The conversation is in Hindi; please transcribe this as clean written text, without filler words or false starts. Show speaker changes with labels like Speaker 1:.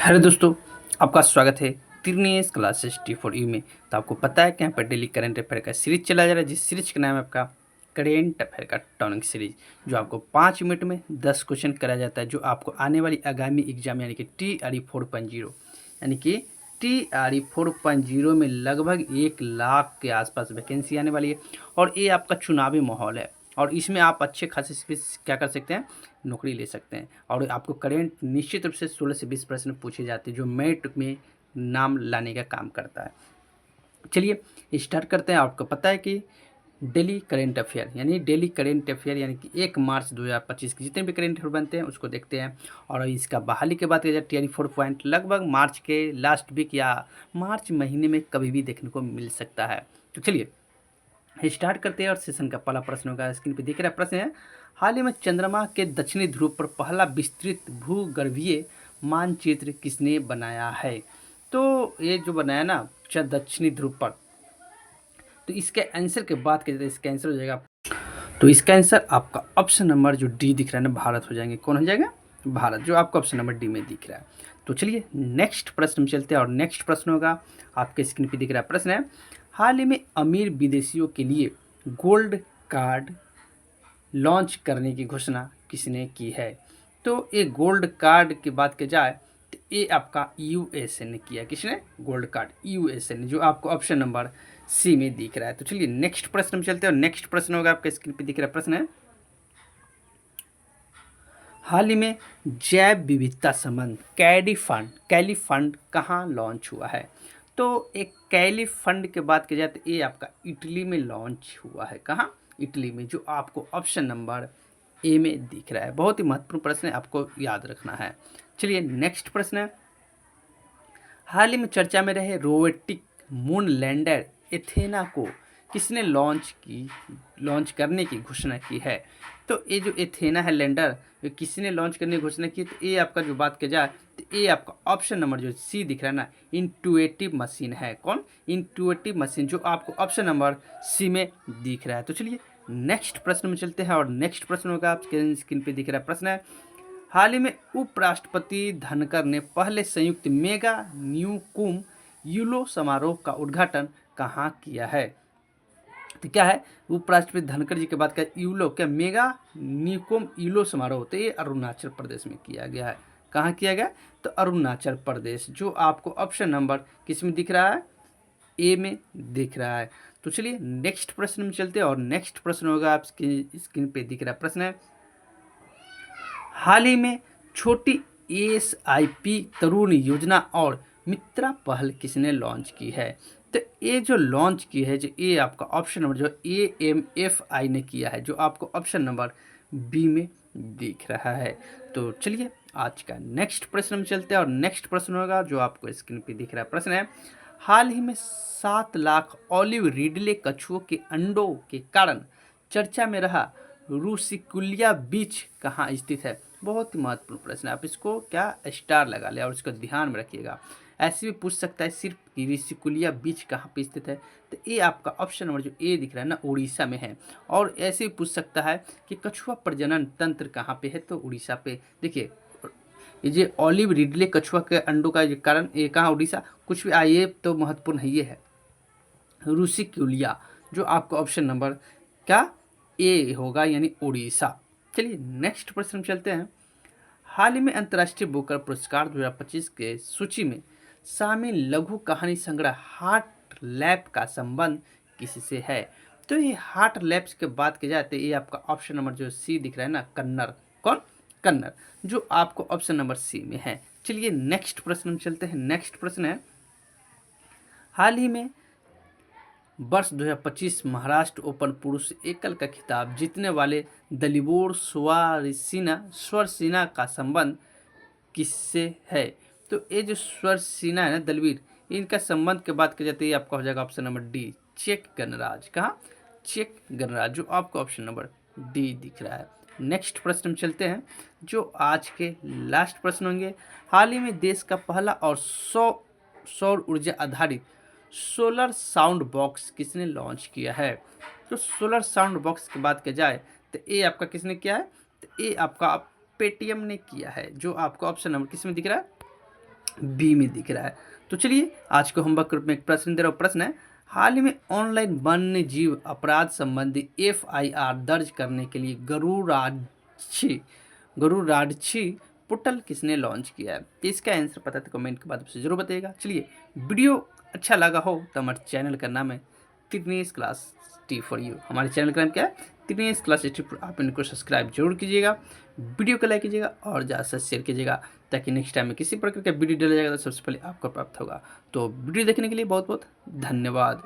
Speaker 1: हेलो दोस्तों, आपका स्वागत है तिरनेस क्लासेस टी फॉर यू में। तो आपको पता है कि यहाँ पर डेली करंट अफेयर का सीरीज चला जा रहा है, जिस सीरीज का नाम है आपका करेंट अफेयर का टॉनिक सीरीज, जो आपको 5 मिनट में 10 क्वेश्चन कराया जाता है, जो आपको आने वाली आगामी एग्जाम यानी कि TRE 4.0 यानी कि TRE 4.0 में लगभग 1 लाख के आसपास वैकेंसी आने वाली है। और ये आपका चुनावी माहौल है, और इसमें आप अच्छे खासे क्या कर सकते हैं, नौकरी ले सकते हैं। और आपको करेंट निश्चित रूप से 16 से 20 प्रश्न पूछे जाते हैं, जो मेरिट में नाम लाने का काम करता है। चलिए स्टार्ट करते हैं। आपको पता है कि डेली करेंट अफेयर यानी कि 1 मार्च 2025 के जितने भी करेंट अफेयर बनते हैं उसको देखते हैं। और इसका बहाली के बाद TRE 4 लगभग मार्च के लास्ट वीक या मार्च महीने में कभी भी देखने को मिल सकता है। तो चलिए स्टार्ट करते हैं। और सेशन का पहला प्रश्न होगा, स्क्रीन पे दिख रहा प्रश्न है, हाल ही में चंद्रमा के दक्षिणी ध्रुव पर पहला विस्तृत भूगर्भीय मानचित्र किसने बनाया है? तो ये जो बनाया ना दक्षिणी ध्रुव पर, तो इसके आंसर के बात की जाए तो इसका आंसर हो जाएगा, तो इसका आंसर आपका ऑप्शन नंबर जो डी दिख रहा है ना, भारत हो जाएंगे। कौन हो जाएगा? भारत, जो आपको ऑप्शन नंबर डी में दिख रहा है। तो चलिए नेक्स्ट प्रश्न में चलते हैं। और नेक्स्ट प्रश्न होगा, आपके स्क्रीन पे दिख रहा प्रश्न है, हाल ही में अमीर विदेशियों के लिए गोल्ड कार्ड लॉन्च करने की घोषणा किसने की है? तो ये गोल्ड कार्ड की बात की जाए तो ये आपका यूएसए ने किया। किसने? गोल्ड कार्ड यूएसए ने, जो आपको ऑप्शन नंबर सी में दिख रहा है। तो चलिए नेक्स्ट प्रश्न में चलते हैं। और नेक्स्ट प्रश्न होगा, आपके स्क्रीन पे दिख रहा प्रश्न है, हाल ही में जैव विविधता संबंध कैली फंड कहाँ लॉन्च हुआ है? तो एक कैली फंड के बात की जाए तो ये आपका इटली में लॉन्च हुआ है। कहाँ? इटली में, जो आपको ऑप्शन नंबर ए में दिख रहा है। बहुत ही महत्वपूर्ण प्रश्न है, आपको याद रखना है। चलिए नेक्स्ट प्रश्न है, हाल ही में चर्चा में रहे रोबोटिक मून लैंडर एथेना को किसने लॉन्च करने की घोषणा की है? तो ये जो एथेना है लैंडर, ये किसने लॉन्च करने की घोषणा की? तो ये आपका जो बात की जाए तो ये आपका ऑप्शन नंबर जो सी दिख रहा है ना, इंट्यूटिव मशीन है। कौन? इंट्यूटिव मशीन, जो आपको ऑप्शन नंबर सी में दिख रहा है। तो चलिए नेक्स्ट प्रश्न में चलते हैं। और नेक्स्ट प्रश्न होगा, आपके स्क्रीन पे दिख रहा प्रश्न है, हाल ही में उपराष्ट्रपति धनखड़ ने पहले संयुक्त मेगा न्यूकुम यूलो समारोह का उद्घाटन कहाँ किया है? तो क्या है, उपराष्ट्रपति धनखड़ जी के बाद क्या यूलो क्या मेगा न्यूकुम यूलो समारोह, तो ये अरुणाचल प्रदेश में किया गया है। कहाँ किया गया? तो अरुणाचल प्रदेश, जो आपको ऑप्शन नंबर किस में दिख रहा है? ए में दिख रहा है। तो चलिए नेक्स्ट प्रश्न में चलते हैं। और नेक्स्ट प्रश्न होगा, आपकी स्क्रीन पे दिख रहा प्रश्न है, हाल ही में छोटी एसआईपी तरुण योजना और मित्रा पहल किसने लॉन्च की है? तो ये जो लॉन्च की है, जो ये आपका ऑप्शन नंबर जो AMFI ने किया है, जो आपको ऑप्शन नंबर बी में दिख रहा है। तो चलिए आज का नेक्स्ट प्रश्न में चलते हैं। और नेक्स्ट प्रश्न होगा, जो आपको स्क्रीन पे दिख रहा है प्रश्न है, हाल ही में 7 लाख ऑलिव रिडले कछुओं के अंडों के कारण चर्चा में रहा रूसिकुलिया बीच कहाँ स्थित है? बहुत ही महत्वपूर्ण प्रश्न है, आप इसको क्या स्टार लगा ले और इसको ध्यान में रखिएगा। ऐसे भी पूछ सकता है सिर्फ कि ऋषिकुलिया बीच कहाँ पे स्थित है, तो ये आपका ऑप्शन नंबर जो ए दिख रहा है ना, उड़ीसा में है। और ऐसे भी पूछ सकता है कि कछुआ प्रजनन तंत्र कहाँ पे है, तो उड़ीसा पे। देखिए ये जो ऑलिव रिडले कछुआ के अंडों का कारण ये कहाँ, उड़ीसा। कुछ भी आइए तो महत्वपूर्ण है, ये है रूसिकुलिया, जो आपका ऑप्शन नंबर क्या ए होगा, यानी उड़ीसा। चलिए नेक्स्ट प्रश्न में चलते हैं, हाल ही में अंतर्राष्ट्रीय बुकर पुरस्कार 2025 के सूची में शामिल लघु कहानी संग्रह हार्ट लैप का संबंध किससे है? तो ये हार्ट लैप्स के बात की जाए तो ये आपका ऑप्शन नंबर जो सी दिख रहा है ना, कन्नड़। कौन? कन्नड़, जो आपको ऑप्शन नंबर सी में है। चलिए नेक्स्ट प्रश्न में चलते हैं। नेक्स्ट प्रश्न है, हाल ही में वर्ष 2025 महाराष्ट्र ओपन पुरुष एकल का खिताब जीतने वाले दलिबोर स्वर सिन्हा का संबंध किससे है? तो ये जो स्वर सिन्हा है ना, दलवीर, इनका संबंध के बात की जाती है, आपका हो जाएगा ऑप्शन नंबर डी, चेक गणराज। कहाँ? चेक गणराज, जो आपको ऑप्शन नंबर डी दिख रहा है। नेक्स्ट प्रश्न में चलते हैं, जो आज के लास्ट प्रश्न होंगे, हाल ही में देश का पहला और सौर ऊर्जा आधारित सोलर साउंड बॉक्स किसने लॉन्च किया है? तो सोलर साउंड बॉक्स की बात की जाए तो ये आपका किसने किया है? तो ये आपका पेटीएम ने किया है, जो आपको ऑप्शन नंबर किस में दिख रहा है? बी में दिख रहा है। तो चलिए आज को होमवर्क में एक प्रश्न दे रहा हूँ। प्रश्न है, हाल ही में ऑनलाइन वन्य जीव अपराध संबंधी एफआईआर दर्ज करने के लिए गरुराज्यी पोर्टल किसने लॉन्च किया है? तो इसका आंसर पता तो कमेंट के बाद आपसे जरूर बताइएगा। चलिए वीडियो अच्छा लगा हो तो हमारे चैनल का नाम है त्रिनेश क्लास टी फॉर यू। हमारे चैनल का नाम क्या है? त्रिनेश क्लास टी। आप इनको सब्सक्राइब जरूर कीजिएगा, वीडियो को लाइक कीजिएगा और ज़्यादा से शेयर कीजिएगा, ताकि नेक्स्ट टाइम में किसी प्रकार का वीडियो डाला जाएगा तो सबसे पहले आपको प्राप्त होगा। तो वीडियो देखने के लिए बहुत बहुत धन्यवाद।